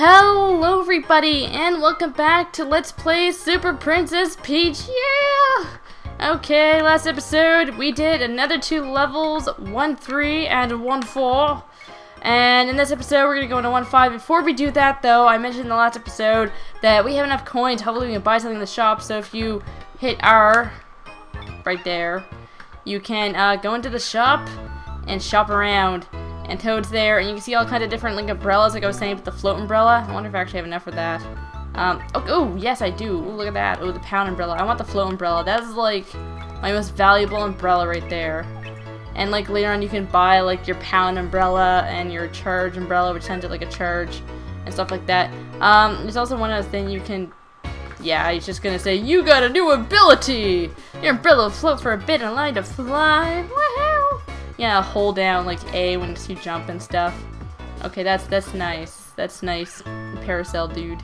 Hello everybody and welcome back to Let's Play Super Princess Peach. Yeah! Okay, last episode we did another 2 levels, 1-3 and 1-4. And in this episode we're going to go into 1-5. Before we do that though, I mentioned in the last episode that we have enough coins. Hopefully we can buy something in the shop. So if you hit R right there, you can go into the shop and shop around. And Toad's there, and you can see all kinds of different like umbrellas, like I was saying, with the float umbrella. I wonder if I actually have enough for that. Oh, yes, I do. Ooh, look at that. Oh, the pound umbrella. I want the float umbrella. That is like my most valuable umbrella right there. And like later on, you can buy like your pound umbrella and your charge umbrella, which sends it like a charge and stuff like that. There's also one other thing you can. Yeah, he's just gonna say you got a new ability. Your umbrella will float for a bit and allow you to fly. Woohoo! Yeah, hold down like A when you jump and stuff. Okay, that's nice. That's nice. Paracel dude.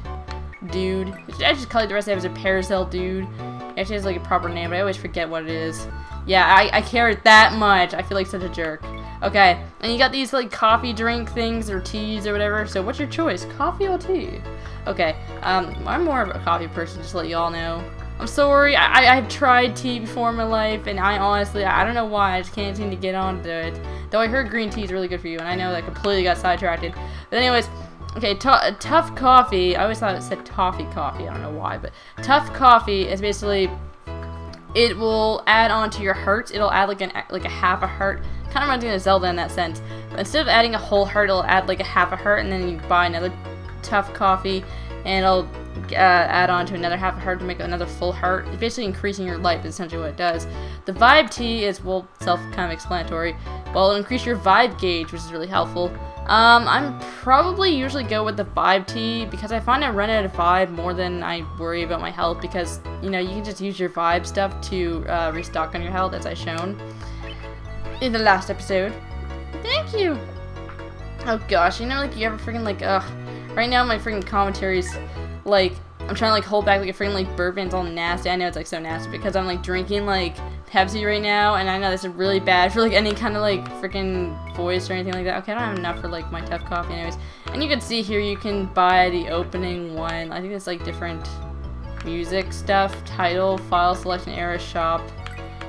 I just call it the rest of it as a Paracel dude. It actually has like a proper name, but I always forget what it is. Yeah, I care it that much. I feel like such a jerk. Okay, and you got these like coffee drink things or teas or whatever. So what's your choice? Coffee or tea? Okay, I'm more of a coffee person, just to let y'all know. I'm sorry, I've tried tea before in my life, and I honestly, I don't know why, I just can't seem to get onto it. Though I heard green tea is really good for you, and I know that completely got sidetracked. But anyways, okay, tough coffee, I always thought it said toffee coffee, I don't know why, but tough coffee is basically, it will add on to your heart, it'll add like a half a heart, kind of reminds me of Zelda in that sense. But instead of adding a whole heart, it'll add like a half a heart, and then you buy another tough coffee, and it'll add on to another half a heart to make another full heart. It's basically increasing your life is essentially what it does. The vibe tea is, well, self-explanatory. Well, it'll increase your vibe gauge, which is really helpful. I'm probably usually go with the vibe tea because I find I run out of vibe more than I worry about my health because, you know, you can just use your vibe stuff to restock on your health, as I shown in the last episode. Thank you! Oh gosh, you know, like, you ever freaking, like, right now my freaking commentary's like, I'm trying to like hold back like a freaking like burp and it's all nasty. I know it's like so nasty because I'm like drinking like Pepsi right now, and I know this is really bad for like any kind of like freaking voice or anything like that. Okay, I don't have enough for like my tough coffee anyways. And you can see here you can buy the opening one. I think it's like different music stuff, title, file selection, era, shop.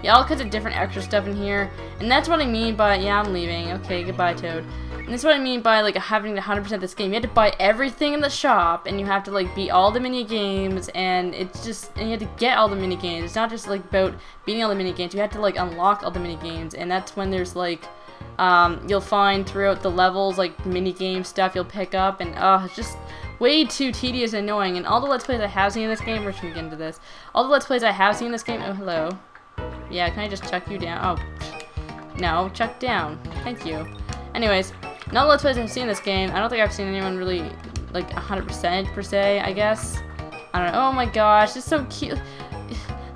Yeah, all kinds of different extra stuff in here. And that's what I mean by, yeah, I'm leaving. Okay, goodbye, Toad. And that's what I mean by like having to 100% this game. You have to buy everything in the shop, and you have to like beat all the mini games, and it's just, and you have to get all the mini games. It's not just like about beating all the mini games. You have to like unlock all the mini games, and that's when there's like you'll find throughout the levels like mini game stuff you'll pick up, and it's just way too tedious and annoying. And all the Let's Plays I have seen in this game, we're just gonna get into this. All the Let's Plays I have seen in this game. Oh, hello. Yeah, can I just chuck you down? Oh, no, chuck down. Thank you. Anyways. Not Let's Plays I've seen this game. I don't think I've seen anyone really, like, 100% per se, I guess. I don't know. Oh my gosh, it's so cute.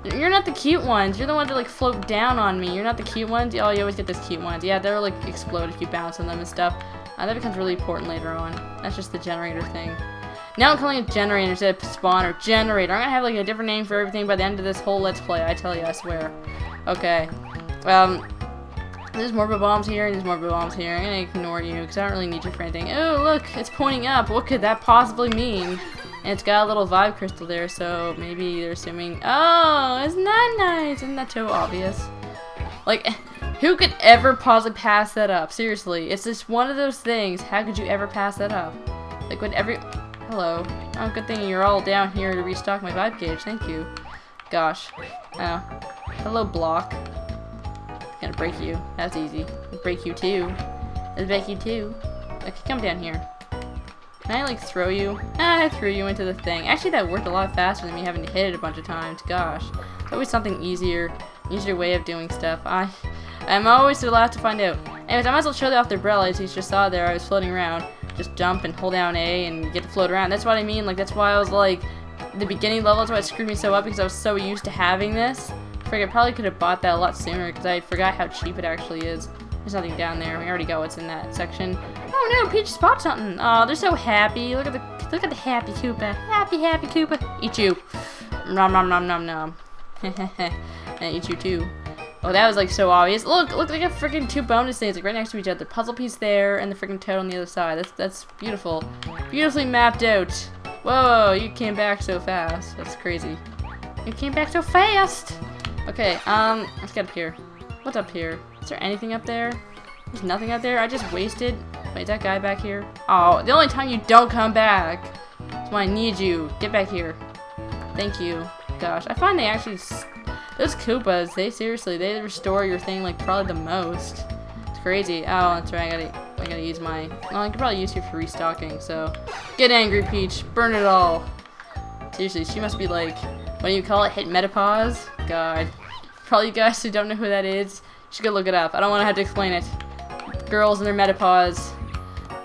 You're not the cute ones. You're the ones that, like, float down on me. You're not the cute ones. Oh, you always get those cute ones. Yeah, they'll, like, explode if you bounce on them and stuff. That becomes really important later on. That's just the generator thing. Now I'm calling it generator instead of spawner. Generator. I'm gonna have, like, a different name for everything by the end of this whole Let's Play. I tell you, I swear. Okay. There's more bombs here, and there's more bombs here. I'm gonna ignore you, because I don't really need you for anything. Oh, look, it's pointing up. What could that possibly mean? And it's got a little vibe crystal there, so maybe they're assuming... Oh, isn't that nice? Isn't that so obvious? Like, who could ever possibly pass that up? Seriously, it's just one of those things. How could you ever pass that up? Like, when every... Hello. Oh, good thing you're all down here to restock my vibe gauge. Thank you. Gosh. Oh. Hello, block. Gonna break you. That's easy. I'll break you too. I'll break you too. Okay, come down here. Can I like throw you? I threw you into the thing. Actually, that worked a lot faster than me having to hit it a bunch of times. Gosh, there's always something easier way of doing stuff. I'm always the last to find out. Anyways, I might as well show you off the umbrella. As you just saw there, I was floating around. Just jump and hold down A and get to float around. That's what I mean. Like that's why I was like, the beginning level. That's why it screwed me so up because I was so used to having this. I probably could have bought that a lot sooner because I forgot how cheap it actually is. There's nothing down there. We already got what's in that section. Oh no, Peach spotted something. Oh, they're so happy. Look at the happy Koopa. Happy Koopa. Eat you. Nom nom nom nom nom. And eat you too. Oh, that was like so obvious. Look, they got freaking 2 bonus things like right next to each other. Puzzle piece there, and the freaking toad on the other side. That's beautiful. Beautifully mapped out. Whoa, you came back so fast. That's crazy. You came back so fast. Okay, let's get up here. What's up here? Is there anything up there? There's nothing up there. I just wasted. Wait, is that guy back here? Oh, the only time you don't come back. That's why I need you. Get back here. Thank you. Gosh, I find they actually. Those Koopas, they restore your thing like probably the most. It's crazy. Oh, that's right. I gotta use my. Well, I could probably use her for restocking. So, get angry, Peach. Burn it all. Seriously, she must be like, what do you call it? Hit menopause? God. Probably you guys who don't know who that is, you should go look it up. I don't want to have to explain it. Girls and their menopause.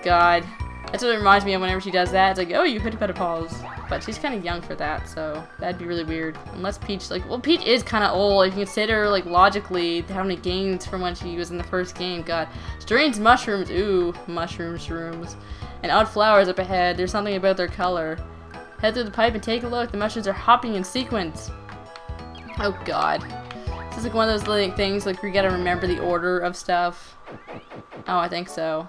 God. That's what it reminds me of whenever she does that. It's like, oh, you hit menopause. But she's kind of young for that, so that'd be really weird. Unless Peach, like, well, Peach is kind of old. If you consider, like, logically how many gains from when she was in the first game. God. Strange mushrooms. Ooh, shrooms. And odd flowers up ahead. There's something about their color. Head through the pipe and take a look. The mushrooms are hopping in sequence. Oh, God. This is like one of those like, things, like, we gotta remember the order of stuff. Oh, I think so.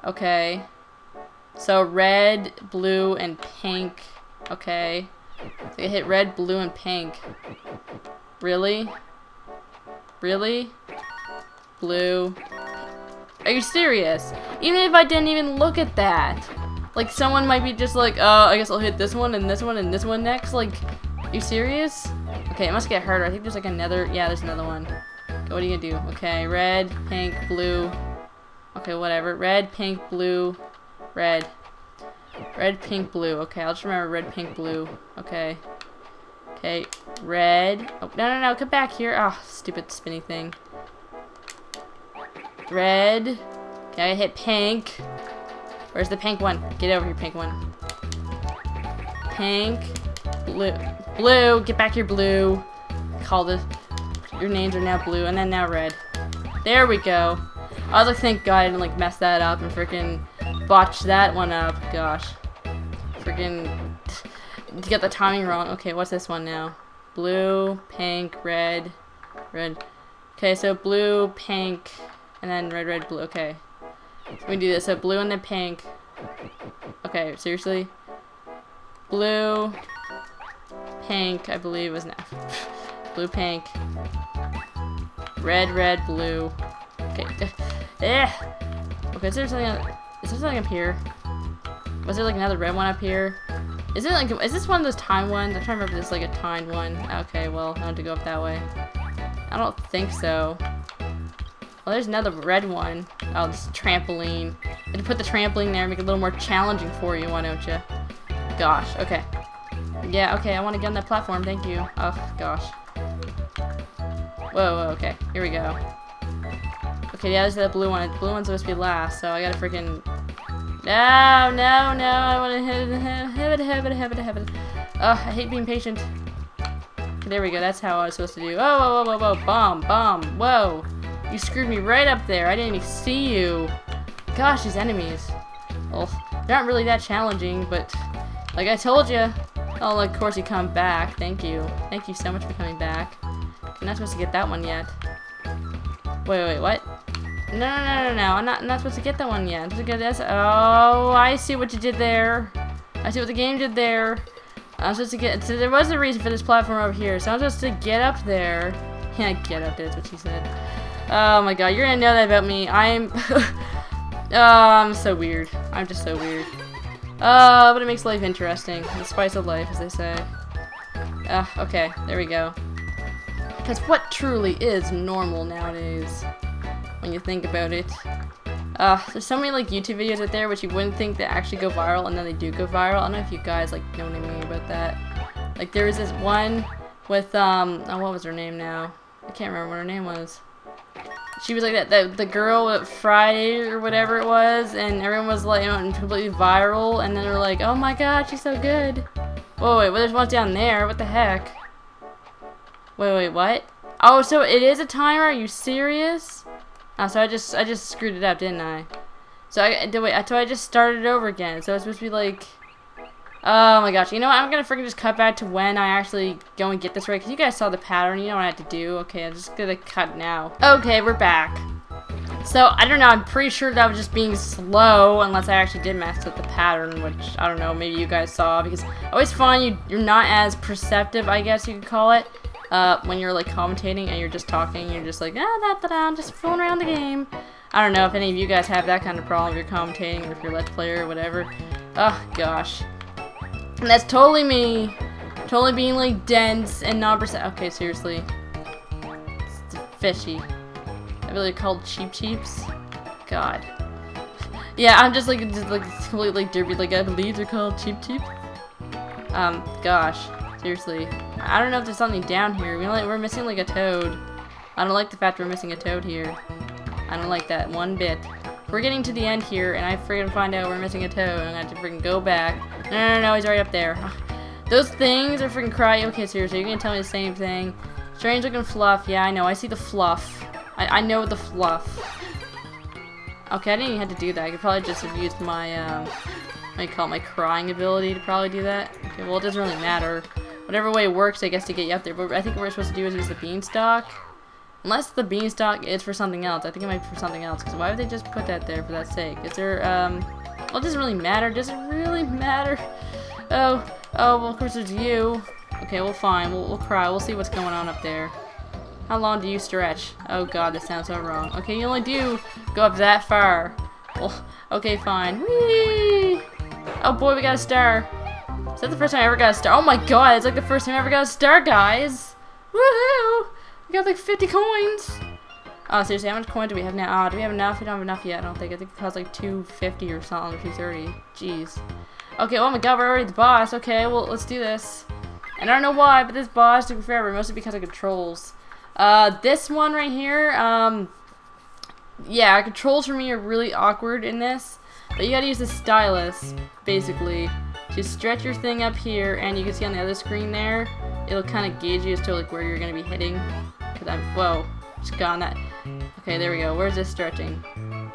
Okay. So red, blue, and pink. Okay. So I hit red, blue, and pink. Really? Really? Blue. Are you serious? Even if I didn't even look at that. Like, someone might be just like, I guess I'll hit this one, and this one, and this one next. Like, are you serious? Okay, it must get harder. I think there's like another, yeah, there's another one. Okay, what are you gonna do? Okay, red, pink, blue. Okay, whatever. Red, pink, blue, red. Red, pink, blue. Okay, I'll just remember red, pink, blue. Okay. Okay, red. Oh, no, come back here. Oh, stupid spinny thing. Red. Okay, I hit pink. Where's the pink one? Get over here, pink one. Pink. Blue. Blue. Get back here, blue. Call this. Your names are now blue, and then now red. There we go. I was like, thank God I didn't like mess that up and freaking botch that one up. Gosh. Freaking get the timing wrong. Okay, what's this one now? Blue, pink, red, red. Okay, so blue, pink, and then red, red, blue. Okay. So we do this. So blue and then pink. Okay, seriously? Blue, pink, I believe was now. Blue, pink. Red, red, blue. Okay. Okay, is there something up here? Was there like another red one up here? Is this one of those timed ones? I'm trying to remember if this is like a timed one. Okay, well, I have to go up that way. I don't think so. Well, there's another red one. Oh, this trampoline. You have to put the trampoline there and make it a little more challenging for you, why don't you? Gosh, okay. Yeah, okay, I want to get on that platform, thank you. Oh, gosh. Whoa, okay, here we go. Okay, yeah, this is the blue one. The blue one's supposed to be last, so I gotta freaking... No, I wanna hit it. Ugh, I hate being patient. There we go, that's how I was supposed to do. Whoa, bomb, whoa. You screwed me right up there. I didn't even see you. Gosh, these enemies. Well, they're not really that challenging, but like I told you. Oh, of course you come back. Thank you. Thank you so much for coming back. I'm not supposed to get that one yet. Wait, what? No. I'm not supposed to get that one yet. I'm supposed to get this. Oh, I see what you did there. I see what the game did there. I'm supposed to get... So there was a reason for this platform over here. So I'm supposed to get up there. Yeah, get up there is what she said. Oh my god, you're gonna know that about me. I'm so weird. I'm just so weird. But it makes life interesting. The spice of life, as they say. Okay, there we go. Because what truly is normal nowadays? When you think about it. There's so many like YouTube videos out there which you wouldn't think that actually go viral, and then they do go viral. I don't know if you guys like know what I mean about that. Like there was this one with oh, what was her name now? I can't remember what her name was. She was like the girl at Friday or whatever it was, and everyone was like, you know, completely viral, and then they're like, oh my god, she's so good. Whoa, wait, well, there's one down there. What the heck? Wait, what? Oh, so it is a timer? Are you serious? Oh, so I just screwed it up, didn't I? So I just started it over again. So it's supposed to be like, Oh my gosh, you know what? I'm gonna freaking just cut back to when I actually go and get this right, because you guys saw the pattern, you know what I had to do. Okay, I'm just gonna cut now. Okay, we're back. So, I don't know, I'm pretty sure that was just being slow, unless I actually did mess with the pattern, which, I don't know, maybe you guys saw, because I always find you're not as perceptive, I guess you could call it, when you're, like, commentating and you're just talking, you're just like, I'm just fooling around the game. I don't know if any of you guys have that kind of problem if you're commentating, or if you're a Let's Player, or whatever. Oh, gosh. And that's totally me. Totally being, like, dense and not okay, seriously. It's fishy. I really called cheeps. God. Yeah, I'm just completely derpy. Like, I believe they're called cheep. Gosh. Seriously. I don't know if there's something down here. We're missing, like, a toad. I don't like the fact we're missing a toad here. I don't like that one bit. We're getting to the end here, and I freaking find out we're missing a toad, and I have to freaking go back. No, he's right up there. Those things are freaking crying. Okay, seriously, you're gonna tell me the same thing. Strange looking fluff. Yeah, I know. I see the fluff. I know the fluff. Okay, I didn't even have to do that. I could probably just have used my, what do you call it, my crying ability to probably do that. Okay, well, it doesn't really matter. Whatever way it works, I guess, to get you up there. But I think what we're supposed to do is use the beanstalk. Unless the beanstalk is for something else. I think it might be for something else. Because why would they just put that there for that sake? Is there, well, it doesn't really matter. Does it really matter? Oh, well, of course there's you. Okay, well, fine. We'll cry. We'll see what's going on up there. How long do you stretch? Oh god, that sounds so wrong. Okay, you only do go up that far. Well, okay, fine. Whee! Oh boy, we got a star. Is that the first time I ever got a star? Oh my god, it's like the first time I ever got a star, guys! Woohoo! We got like 50 coins! Oh, seriously, how much coin do we have now? Oh, do we have enough? We don't have enough yet, I don't think. I think it costs like 250 or something, or 230. Jeez. Okay, oh my god, we're already the boss. Okay, well, let's do this. And I don't know why, but this boss took forever, mostly because of controls. This one right here, yeah, controls for me are really awkward in this, but you gotta use the stylus, basically. Just stretch your thing up here, and you can see on the other screen there, it'll kind of gauge you as to, like, where you're gonna be hitting. Whoa, just gone that. Okay, there we go. Where's this stretching?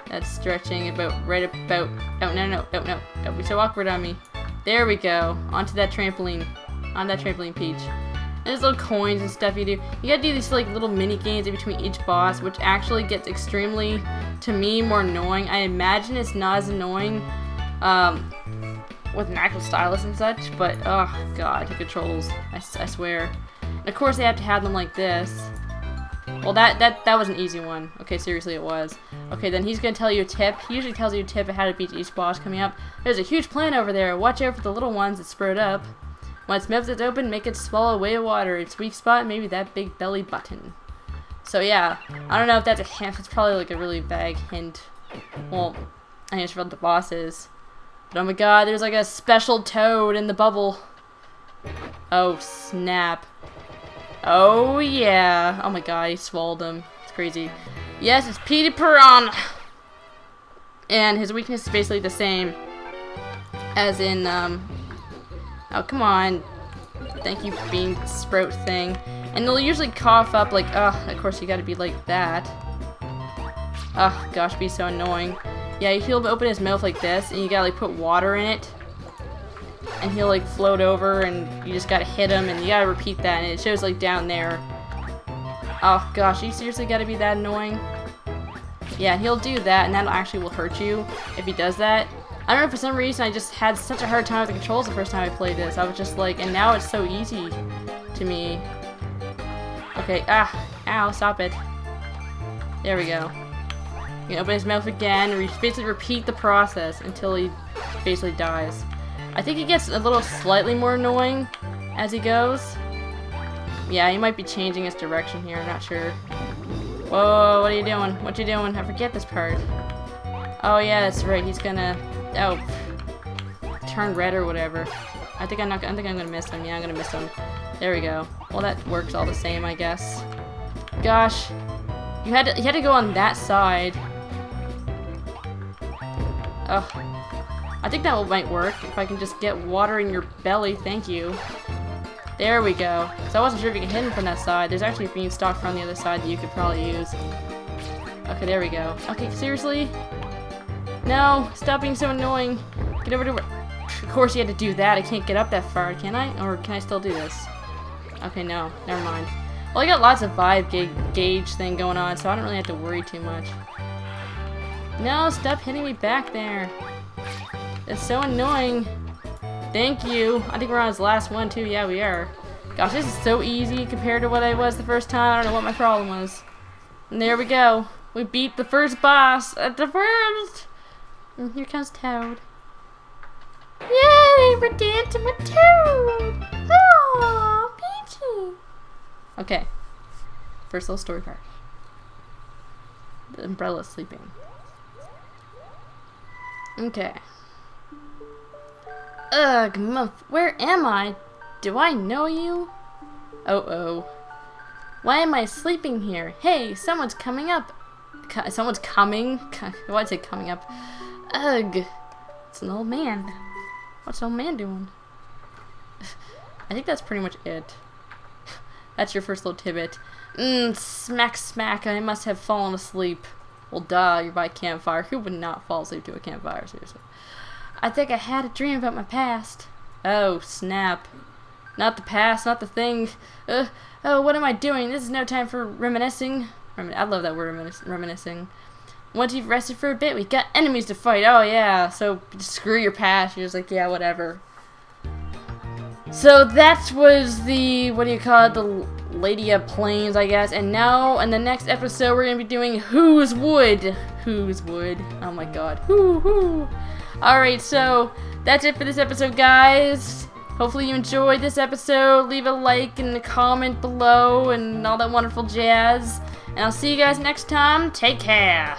That's stretching right about, oh, no, don't be so awkward on me. There we go, onto that trampoline, on that trampoline, Peach. There's little coins and stuff you do. You gotta do these like little mini games in between each boss, which actually gets extremely, to me, more annoying. I imagine it's not as annoying with an actual stylus and such, but oh god, the controls, I swear. And of course they have to have them like this. Well, that was an easy one. Okay, seriously, it was. Okay, then he's gonna tell you a tip. He usually tells you a tip of how to beat each boss coming up. There's a huge plant over there. Watch out for the little ones that sprout up. When its mouth is open, make it swallow a way of water. Its weak spot, maybe that big belly button. So yeah, I don't know if that's a hint. It's probably like a really vague hint. Well, I think it's what the boss is. But oh my god, there's like a special toad in the bubble. Oh snap. Oh yeah. Oh my god, he swallowed him. It's crazy. Yes, it's Petey Piranha. And his weakness is basically the same as in, oh, come on. Thank you, bean sprout thing. And they'll usually cough up like, ugh, of course you gotta be like that. Ugh, gosh, be so annoying. Yeah, he'll open his mouth like this, and you gotta like put water in it. And he'll like float over, and you just gotta hit him, and you gotta repeat that, and it shows like down there. Oh gosh, you seriously gotta be that annoying? Yeah, he'll do that, and that actually will hurt you if he does that. I don't know, for some reason I just had such a hard time with the controls the first time I played this. I was just like, and now it's so easy to me. Okay, ow, stop it. There we go. You can open his mouth again, and basically repeat the process until he basically dies. I think he gets a little slightly more annoying as he goes. Yeah, he might be changing his direction here, I'm not sure. Whoa, what are you doing? What you doing? I forget this part. Oh yeah, that's right, he's gonna, oh, turn red or whatever. I think I'm gonna miss him. Yeah, I'm gonna miss him. There we go. Well, that works all the same, I guess. Gosh, you had to go on that side. Ugh. I think that might work if I can just get water in your belly. Thank you. There we go. So I wasn't sure if you could hit him from that side. There's actually a beanstalk from the other side that you could probably use. Okay, there we go. Okay, seriously? No, stop being so annoying. Get over to where. Of course you had to do that. I can't get up that far, can I? Or can I still do this? Okay, no. Never mind. Well, I got lots of vibe gauge thing going on, so I don't really have to worry too much. No, stop hitting me back there. It's so annoying. Thank you. I think we're on his last one, too. Yeah, we are. Gosh, this is so easy compared to what I was the first time. I don't know what my problem was. And there we go. We beat the first boss at the first. And here comes Toad. Yay, we're dancing with Toad. Oh, Peachy. Okay. First little story part. The umbrella's sleeping. Okay. Ugh, Muff, where am I? Do I know you? Oh. Why am I sleeping here? Hey, someone's coming up. Someone's coming? Why'd I say coming up? Ugh. It's an old man. What's an old man doing? I think that's pretty much it. That's your first little tidbit. Smack, I must have fallen asleep. Well, duh, you're by a campfire. Who would not fall asleep to a campfire, seriously? I think I had a dream about my past. Oh, snap. Not the past, not the thing. Oh, what am I doing? This is no time for reminiscing. I love that word, reminiscing. Once you've rested for a bit, we've got enemies to fight. Oh, yeah. So, screw your past. You're just like, yeah, whatever. So, that was the, what do you call it? The Ladia Plains, I guess. And now, in the next episode, we're going to be doing Whose Wood? Whose Wood? Oh, my God. Whoo. Alright, so, that's it for this episode, guys. Hopefully you enjoyed this episode. Leave a like and a comment below and all that wonderful jazz. And I'll see you guys next time. Take care.